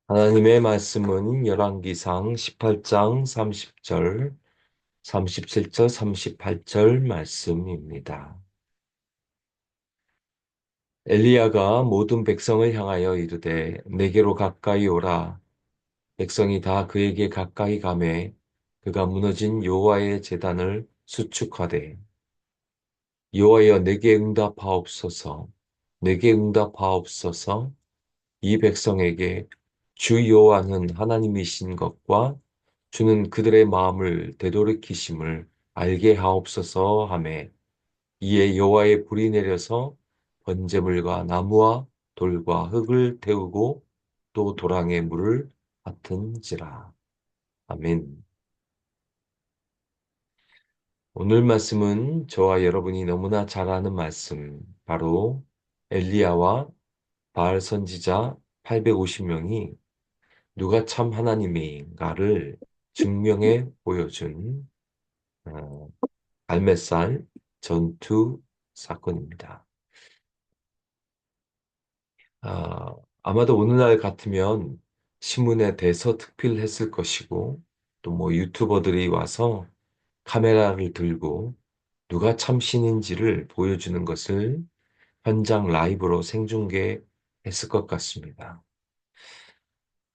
하나님의 말씀은 열왕기상 18장 30절, 37절, 38절 말씀입니다. 엘리야가 모든 백성을 향하여 이르되 내게로 가까이 오라. 백성이 다 그에게 가까이 가매 그가 무너진 여호와의 제단을 수축하되 여호와여 내게 응답하옵소서. 내게 응답하옵소서. 이 백성에게 주 여호와는 하나님이신 것과 주는 그들의 마음을 되돌이키심을 알게 하옵소서 하매 이에 여호와의 불이 내려서 번제물과 나무와 돌과 흙을 태우고 또 도랑에 물을 받은지라. 아멘. 오늘 말씀은 저와 여러분이 너무나 잘 아는 말씀, 바로 엘리야와 바알 선지자 850명이 누가 참 하나님인가를 증명해 보여준 어, 갈매살 전투 사건입니다. 아마도 오늘날 같으면 신문에 대서특필했을 것이고 또 뭐 유튜버들이 와서 카메라를 들고 누가 참 신인지를 보여주는 것을 현장 라이브로 생중계했을 것 같습니다.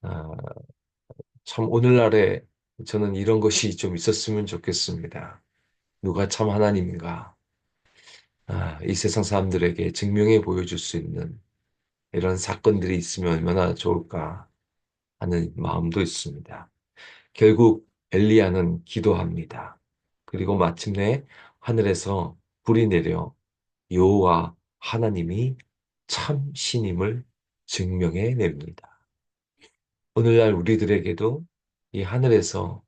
아, 참 오늘날에 저는 이런 것이 좀 있었으면 좋겠습니다. 누가 참 하나님인가? 이 세상 사람들에게 증명해 보여줄 수 있는 이런 사건들이 있으면 얼마나 좋을까 하는 마음도 있습니다. 결국 엘리야는 기도합니다. 그리고 마침내 하늘에서 불이 내려 여호와 하나님이 참 신임을 증명해 냅니다. 오늘날 우리들에게도 이 하늘에서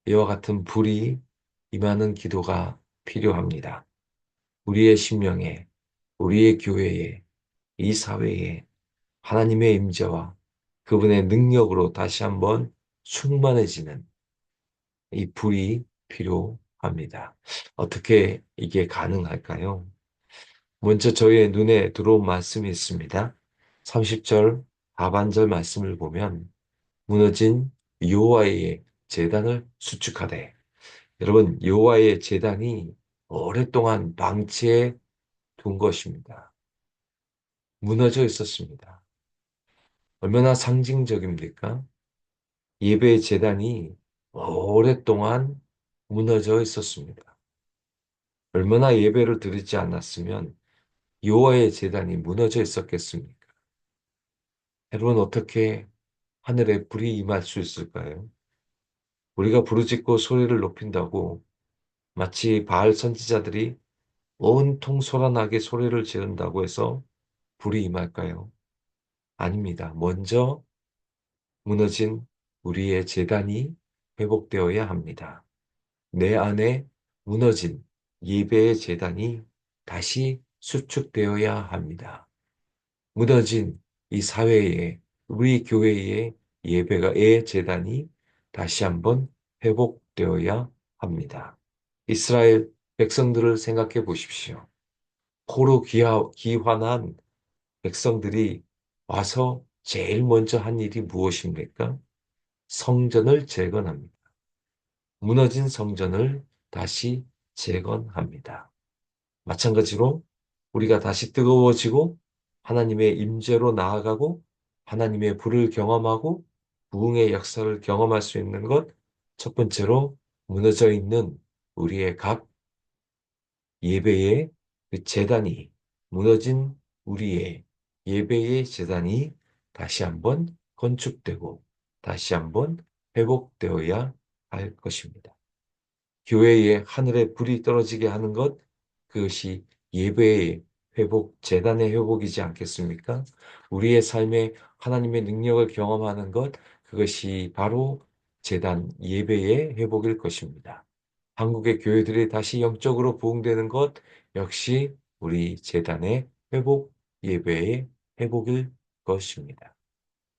이와 같은 불이 임하는 기도가 필요합니다. 우리의 심령에, 우리의 교회에, 이 사회에 하나님의 임재와 그분의 능력으로 다시 한번 충만해지는 이 불이 필요합니다. 어떻게 이게 가능할까요? 먼저 저의 눈에 들어온 말씀이 있습니다. 30절 하반절 말씀을 보면 무너진 여호와의 제단을 수축하되, 여러분 여호와의 제단이 오랫동안 방치해 둔 것입니다. 무너져 있었습니다. 얼마나 상징적입니까? 예배 제단이 오랫동안 무너져 있었습니다. 얼마나 예배를 드리지 않았으면 여호와의 제단이 무너져 있었겠습니까? 여러분 어떻게 하늘에 불이 임할 수 있을까요? 우리가 부르짖고 소리를 높인다고 마치 바알 선지자들이 온통 소란하게 소리를 지른다고 해서 불이 임할까요? 아닙니다. 먼저 무너진 우리의 제단이 회복되어야 합니다. 내 안에 무너진 예배의 제단이 다시 수축되어야 합니다. 무너진 이 사회에, 우리 교회의 예배가의 제단이 다시 한번 회복되어야 합니다. 이스라엘 백성들을 생각해 보십시오. 포로 귀환한 백성들이 와서 제일 먼저 한 일이 무엇입니까? 성전을 재건합니다. 무너진 성전을 다시 재건합니다. 마찬가지로 우리가 다시 뜨거워지고 하나님의 임재로 나아가고 하나님의 불을 경험하고 부흥의 역사를 경험할 수 있는 것, 첫 번째로 무너져 있는 우리의 각 예배의 그 제단이, 무너진 우리의 예배의 제단이 다시 한번 건축되고 다시 한번 회복되어야 할 것입니다. 교회에 하늘에 불이 떨어지게 하는 것, 그것이 예배의 회복, 재단의 회복이지 않겠습니까? 우리의 삶에 하나님의 능력을 경험하는 것, 그것이 바로 재단, 예배의 회복일 것입니다. 한국의 교회들이 다시 영적으로 부흥되는 것, 역시 우리 재단의 회복, 예배의 회복일 것입니다.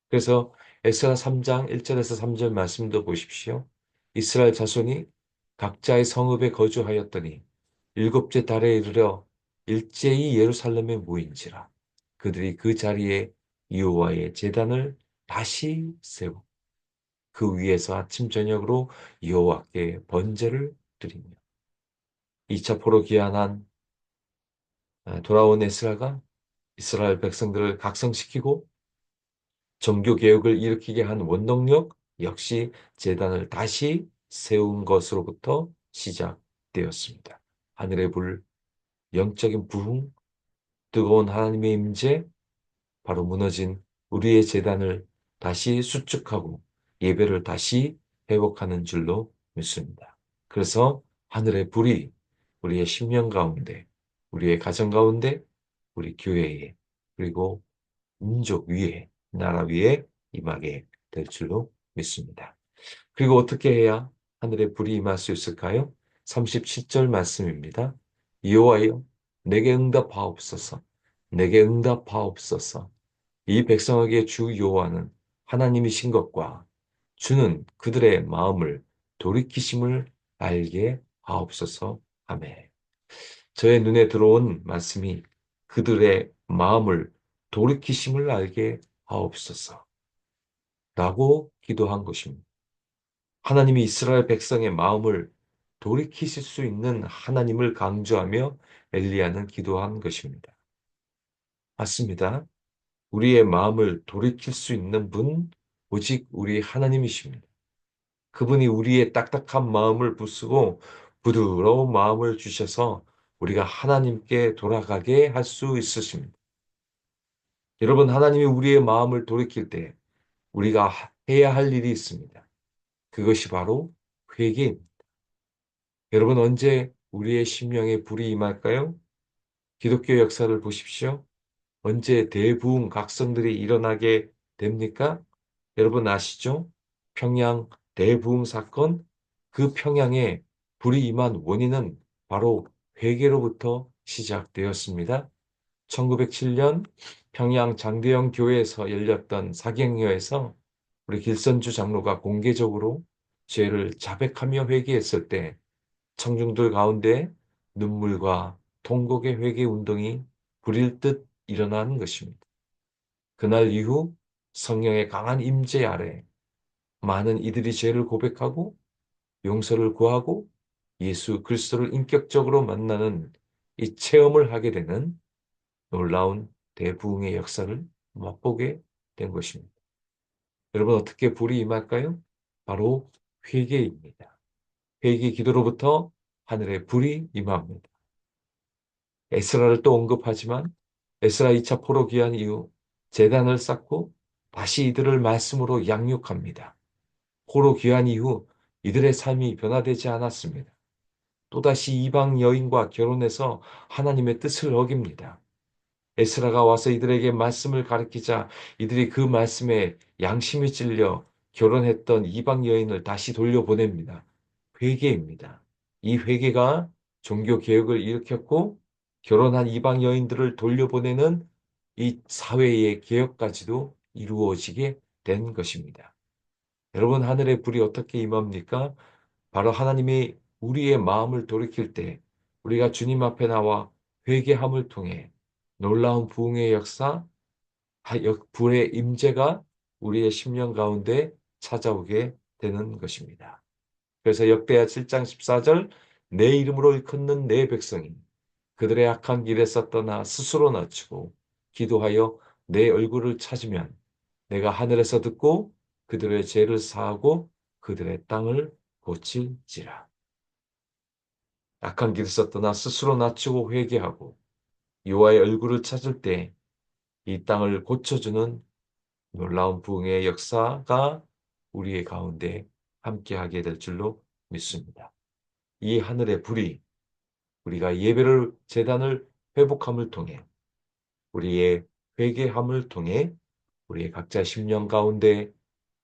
그래서 에스라 3장 1절에서 3절 말씀도 보십시오. 이스라엘 자손이 각자의 성읍에 거주하였더니 일곱째 달에 이르러 일제히 예루살렘에 모인지라. 그들이 그 자리에 여호와의 제단을 다시 세우고 그 위에서 아침 저녁으로 여호와께 번제를 드리며 2차 포로 귀환한 돌아온 에스라가 이스라엘 백성들을 각성시키고 종교 개혁을 일으키게 한 원동력 역시 제단을 다시 세운 것으로부터 시작되었습니다. 하늘의 불, 영적인 부흥, 뜨거운 하나님의 임재, 바로 무너진 우리의 제단을 다시 수축하고 예배를 다시 회복하는 줄로 믿습니다. 그래서 하늘의 불이 우리의 심령 가운데, 우리의 가정 가운데, 우리 교회에, 그리고 민족 위에, 나라 위에 임하게 될 줄로 믿습니다. 그리고 어떻게 해야 하늘의 불이 임할 수 있을까요? 37절 말씀입니다. 여호와여, 내게 응답하옵소서. 내게 응답하옵소서. 이 백성에게 주 여호와는 하나님이신 것과 주는 그들의 마음을 돌이키심을 알게 하옵소서. 아멘. 저의 눈에 들어온 말씀이 그들의 마음을 돌이키심을 알게 하옵소서 라고 기도한 것입니다. 하나님이 이스라엘 백성의 마음을 돌이키실 수 있는 하나님을 강조하며 엘리야는 기도한 것입니다. 맞습니다. 우리의 마음을 돌이킬 수 있는 분, 오직 우리 하나님이십니다. 그분이 우리의 딱딱한 마음을 부수고 부드러운 마음을 주셔서 우리가 하나님께 돌아가게 할 수 있으십니다. 여러분, 하나님이 우리의 마음을 돌이킬 때 우리가 해야 할 일이 있습니다. 그것이 바로 회개입니다. 여러분, 언제 우리의 심령에 불이 임할까요? 기독교 역사를 보십시오. 언제 대부흥 각성들이 일어나게 됩니까? 여러분 아시죠? 평양 대부흥 사건, 그 평양에 불이 임한 원인은 바로 회개로부터 시작되었습니다. 1907년 평양 장대영 교회에서 열렸던 사경여에서 우리 길선주 장로가 공개적으로 죄를 자백하며 회개했을 때 청중들 가운데 눈물과 통곡의 회개 운동이 불일 듯 일어난 것입니다. 그날 이후 성령의 강한 임재 아래 많은 이들이 죄를 고백하고 용서를 구하고 예수 그리스도를 인격적으로 만나는 이 체험을 하게 되는 놀라운 대부흥의 역사를 맛보게 된 것입니다. 여러분 어떻게 불이 임할까요? 바로 회개입니다. 회개 기도로부터 하늘의 불이 임합니다. 에스라를 또 언급하지만 에스라 2차 포로 귀환 이후 제단을 쌓고 다시 이들을 말씀으로 양육합니다. 포로 귀환 이후 이들의 삶이 변화되지 않았습니다. 또다시 이방 여인과 결혼해서 하나님의 뜻을 어깁니다. 에스라가 와서 이들에게 말씀을 가르치자 이들이 그 말씀에 양심이 찔려 결혼했던 이방 여인을 다시 돌려보냅니다. 회개입니다. 이 회개가 종교 개혁을 일으켰고 결혼한 이방 여인들을 돌려보내는 이 사회의 개혁까지도 이루어지게 된 것입니다. 여러분 하늘의 불이 어떻게 임합니까? 바로 하나님이 우리의 마음을 돌이킬 때 우리가 주님 앞에 나와 회개함을 통해 놀라운 부흥의 역사, 불의 임재가 우리의 심령 가운데 찾아오게 되는 것입니다. 그래서 역대하 7장 14절 내 이름으로 일컫는 내 백성이 그들의 악한 길에서 떠나 스스로 낮추고 기도하여 내 얼굴을 찾으면 내가 하늘에서 듣고 그들의 죄를 사하고 그들의 땅을 고칠지라. 악한 길에서 떠나 스스로 낮추고 회개하고 여호와의 얼굴을 찾을 때 이 땅을 고쳐주는 놀라운 부흥의 역사가 우리의 가운데 함께하게 될 줄로 믿습니다. 이 하늘의 불이 우리가 예배를 제단을 회복함을 통해 우리의 회개함을 통해 우리의 각자 심령 가운데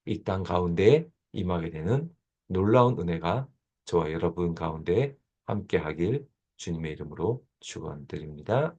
이 땅 가운데 임하게 되는 놀라운 은혜가 저와 여러분 가운데 함께하길 주님의 이름으로 축원드립니다.